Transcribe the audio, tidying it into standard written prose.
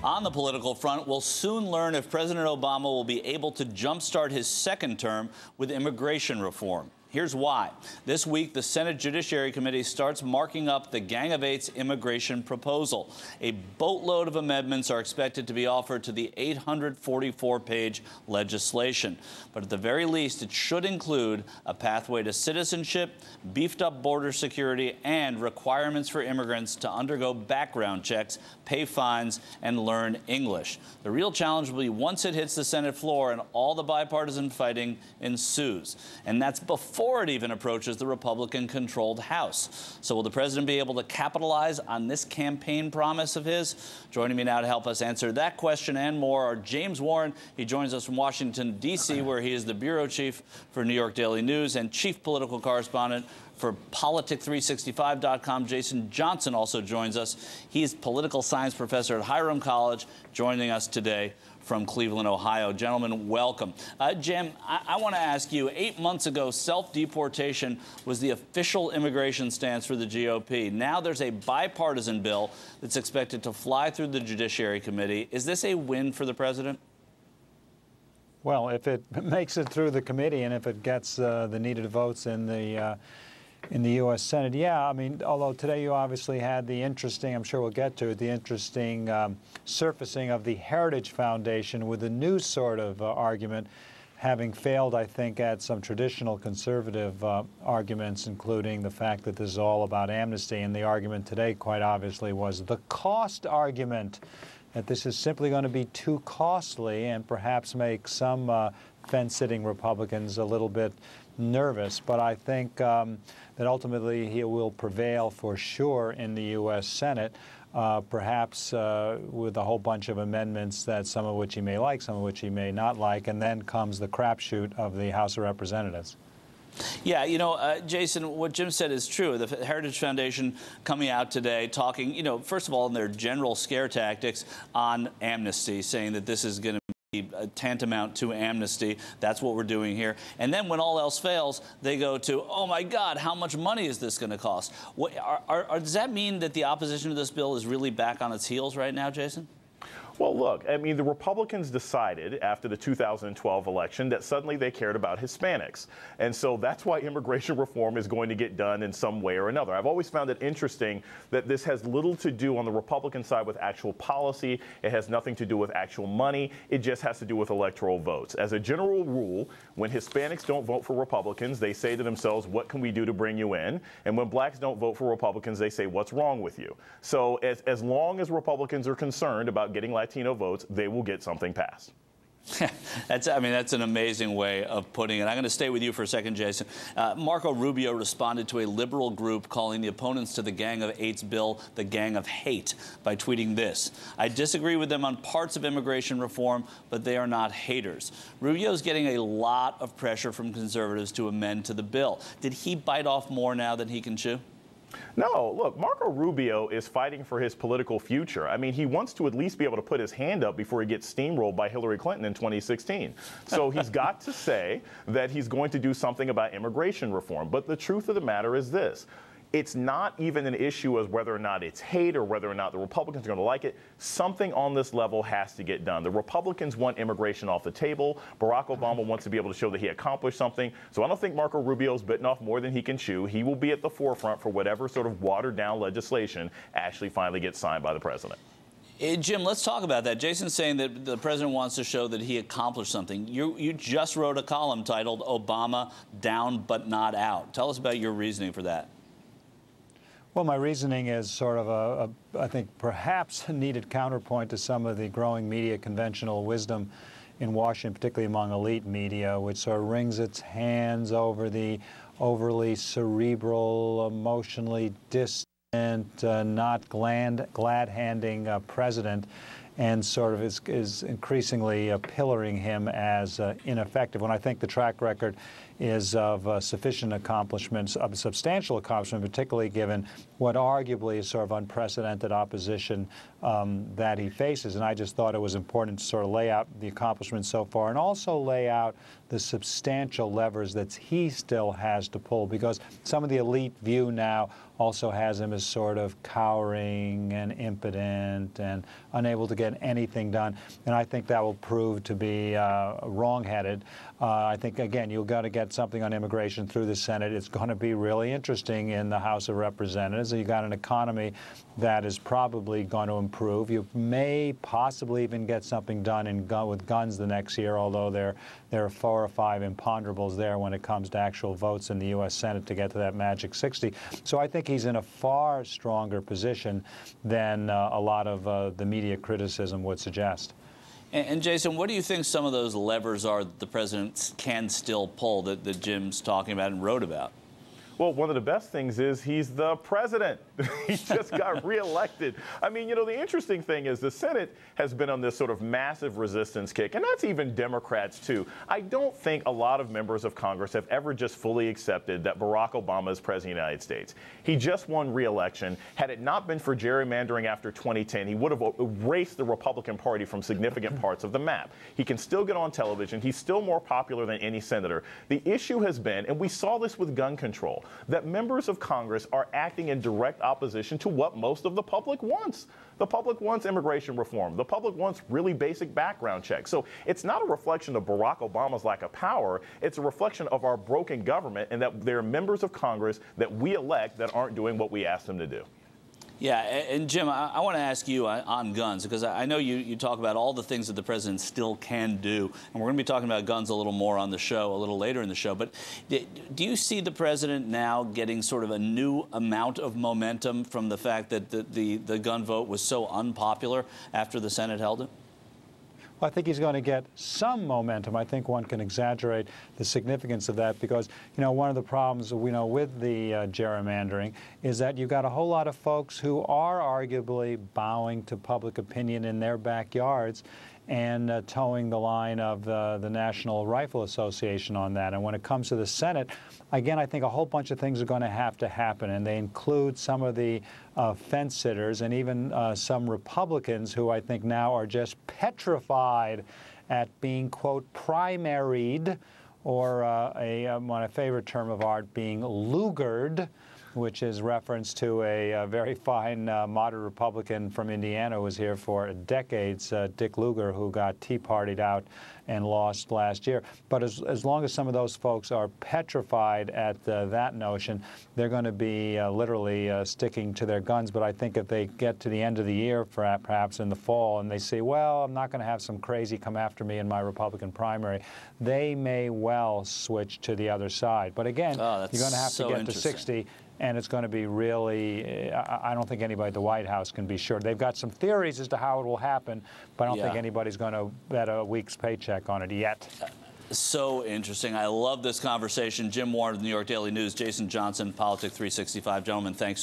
On the political front, we'll soon learn if President Obama will be able to jumpstart his second term with immigration reform. Here's why. This week, the Senate Judiciary Committee starts marking up the Gang of Eight's immigration proposal. A boatload of amendments are expected to be offered to the 844-page legislation. But at the very least, it should include a pathway to citizenship, beefed up border security, and requirements for immigrants to undergo background checks, pay fines, and learn English. The real challenge will be once it hits the Senate floor and all the bipartisan fighting ensues. And that's before it even approaches the Republican-controlled House. So will the president be able to capitalize on this campaign promise of his? Joining me now to help us answer that question and more are James Warren. He joins us from Washington, D.C., where he is the bureau chief for New York Daily News and chief political correspondent for Politic365.com. Jason Johnson also joins us. He's political science professor at Hiram College, joining us today from Cleveland, Ohio. Gentlemen, welcome. Jim, I want to ask you, 8 months ago, self-deportation was the official immigration stance for the GOP. Now there's a bipartisan bill that's expected to fly through the Judiciary Committee. Is this a win for the president? Well, if it makes it through the committee and if it gets the needed votes in the U.S. Senate, yeah. I mean, although today you obviously had the interesting, I'm sure we'll get to it, the interesting surfacing of the Heritage Foundation with a new sort of argument, having failed, I think, at some traditional conservative arguments, including the fact that this is all about amnesty. And the argument today, quite obviously, was the cost argument, that this is simply going to be too costly and perhaps make some fence-sitting Republicans a little bit nervous. But I think that ultimately he will prevail for sure in the U.S. Senate, perhaps with a whole bunch of amendments, that some of which he may like, some of which he may not like, and then comes the crapshoot of the House of Representatives. Yeah, you know, Jason, what Jim said is true. The Heritage Foundation coming out today talking, you know, first of all, in their general scare tactics on amnesty, saying that this is going to be tantamount to amnesty. That's what we're doing here. And then when all else fails, they go to, oh, my God, how much money is this going to cost? Does that mean that the opposition to this bill is really back on its heels right now, Jason? Well, look, I mean, the Republicans decided after the 2012 election that suddenly they cared about Hispanics. And so that's why immigration reform is going to get done in some way or another. I've always found it interesting that this has little to do on the Republican side with actual policy. It has nothing to do with actual money. It just has to do with electoral votes. As a general rule, when Hispanics don't vote for Republicans, they say to themselves, what can we do to bring you in? And when blacks don't vote for Republicans, they say, what's wrong with you? So as long as Republicans are concerned about getting Latino votes, they will get something passed. That's an amazing way of putting it. I'm going to stay with you for a second, Jason. Marco Rubio responded to a liberal group calling the opponents to the Gang of Eight's bill the Gang of Hate by tweeting this: I disagree with them on parts of immigration reform, but they are not haters. Rubio's getting a lot of pressure from conservatives to amend to the bill. Did he bite off more now than he can chew? No, look, Marco Rubio is fighting for his political future. I mean, he wants to at least be able to put his hand up before he gets steamrolled by Hillary Clinton in 2016. So he's got to say that he's going to do something about immigration reform. But the truth of the matter is this. It's not even an issue as whether or not it's hate or whether or not the Republicans are going to like it. Something on this level has to get done. The Republicans want immigration off the table. Barack Obama wants to be able to show that he accomplished something. So I don't think Marco Rubio's bitten off more than he can chew. He will be at the forefront for whatever sort of watered-down legislation actually finally gets signed by the president. Jim, let's talk about that. Jason's saying that the president wants to show that he accomplished something. You just wrote a column titled Obama Down But Not Out. Tell us about your reasoning for that. Well, my reasoning is sort of I think, perhaps a needed counterpoint to some of the growing media conventional wisdom in Washington, particularly among elite media, which sort of wrings its hands over the overly cerebral, emotionally distant, not glad-handing president, and sort of is increasingly pillaring him as ineffective, when I think the track record is of sufficient accomplishments, of substantial accomplishment, particularly given what arguably is sort of unprecedented opposition that he faces. And I just thought it was important to sort of lay out the accomplishments so far and also lay out the substantial levers that he still has to pull, because some of the elite view now also has him as sort of cowering and impotent and unable to get anything done. And I think that will prove to be wrong-headed. I think, again, you've got to get something on immigration through the Senate. It's going to be really interesting in the House of Representatives. You've got an economy that is probably going to improve. You may possibly even get something done with guns the next year, although there are 4 or 5 imponderables there when it comes to actual votes in the U.S. Senate to get to that magic 60. So I think he's in a far stronger position than a lot of the media criticism would suggest. And Jason, what do you think some of those levers are that the president can still pull that Jim's talking about and wrote about? Well, one of the best things is he's the president. He just got reelected. I mean, you know, the interesting thing is the Senate has been on this sort of massive resistance kick, and that's even Democrats, too. I don't think a lot of members of Congress have ever just fully accepted that Barack Obama is president of the United States. He just won re-election. Had it not been for gerrymandering after 2010, he would have erased the Republican Party from significant parts of the map. He can still get on television. He's still more popular than any senator. The issue has been, and we saw this with gun control, that members of Congress are acting in direct opposition to what most of the public wants. The public wants immigration reform. The public wants really basic background checks. So it's not a reflection of Barack Obama's lack of power. It's a reflection of our broken government and that there are members of Congress that we elect that aren't doing what we ask them to do. Yeah, and Jim, I want to ask you on guns, because I know you talk about all the things that the president still can do, and we're going to be talking about guns a little more on the show a little later in the show, but do you see the president now getting sort of a new amount of momentum from the fact that the gun vote was so unpopular after the Senate held it? Well, I think he's going to get some momentum. I think one can exaggerate the significance of that because, you know, one of the problems we know with the gerrymandering is that you've got a whole lot of folks who are arguably bowing to public opinion in their backyards and towing the line of the National Rifle Association on that. And when it comes to the Senate, again, I think a whole bunch of things are going to happen, and they include some of the fence sitters and even some Republicans who I think now are just petrified at being, quote, primaried, or my favorite term of art, being lugered, which is reference to a very fine moderate Republican from Indiana who was here for decades, Dick Lugar, who got Tea Partied out and lost last year. But as long as some of those folks are petrified at that notion, they're going to be literally sticking to their guns. But I think if they get to the end of the year, perhaps in the fall, and they say, well, I'm not going to have some crazy come after me in my Republican primary, they may well switch to the other side. But again, you're going to have to get to 60. And it's going to be really, I don't think anybody at the White House can be sure. They've got some theories as to how it will happen, but I don't think anybody's going to bet a week's paycheck on it yet. So interesting. I love this conversation. Jim Warren of the New York Daily News, Jason Johnson, Politics 365. Gentlemen, thanks.